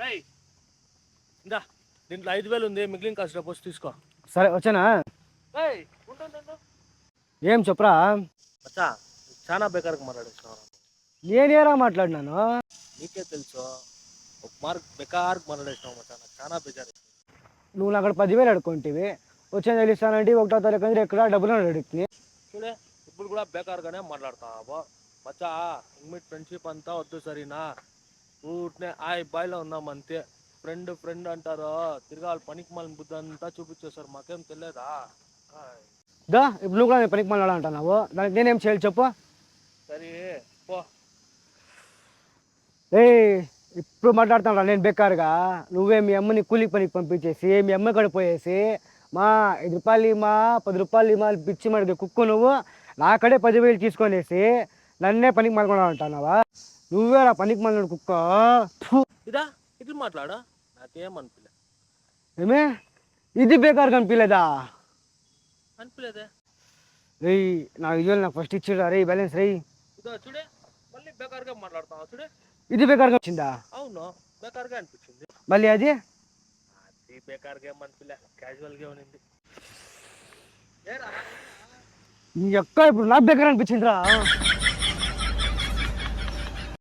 ఏయ్ ఇందా దీంట్లో 5,000 ఉంది, మిగిలిన కాస్ట్ రేపు వచ్చి తీసుకో. సరే వచ్చానా. ఏయ్ ఉండు. ఏం చెప్పరా. మచ్చా చాలా బేకార్గా మాట్లాడేస్తున్నావు. నేనేరా మాట్లాడినాను. నీకే తెలుసు ఒక మార్క్ బేకార్గా మాట్లాడేసినావు మచ్చా, నాకు చాలా బేకార్. నువ్వు అక్కడ 10,000 అడుక్కుంటేవి, వచ్చాను తెలుస్తానంటే 1వ తారీఖు అంటే ఎక్కడ డబ్బులు అడుగుతుంది. చూడే ఇప్పుడు కూడా బేకార్గానే మాట్లాడతావా మచ్చా. ఇమ్మీట్ ఫ్రెండ్షిప్ అంతా వద్దు సరేనా. ఊరినే ఆ బాయ్లో ఉన్నాం అంతే. ఫ్రెండ్ అంటారు, తిరగాలి పనికి మళ్ళీ బుద్ధి అంతా చూపించేస్తారు, మాకేం తెలియదా. దా ఇప్పుడు నువ్వు కూడా పనికి మళ్ళీ అంటున్నావు, దానికి నేనేం చేయాలి చెప్పు. సరే పో. ఇప్పుడు మాట్లాడుతున్నా నేను బేకారుగా. నువ్వే మీ అమ్మని కూలి పనికి పంపించేసి మీ అమ్మ కూడా పోయేసి మా 5 రూపాయలు మా 10 రూపాయలు మా పిచ్చి మడిది కుక్కు నువ్వు నాకడే 10,000 తీసుకొనేసి నన్నే పనికి మళ్ళీ అంటున్నావా. నువ్వే నా పనికి మళ్ళీ కుక్క. ఇదా ఇట్లా మాట్లాడా, నాకేమనిపిలే. ఏమే ఇది బేకారుగా అనిపించలేదా. అనిపించలేదే. నాకు ఇవ్వాలి, నాకు ఫస్ట్ ఇచ్చాడు రే బ్యాలెన్స్ రే. ఇదో చూడే మళ్ళీ బేకార్గా మాట్లాడతావా చూడే. ఇది బేకారుగా వచ్చిందా. అవును బేకార్గా అనిపించింది. మళ్ళీ అది బేకార్గా ఏమనిపిలే, క్యాజువల్గా ఉన్నింది. నీ ఎక్క ఇప్పుడు నాకు బేకార్ అనిపించిందిరా.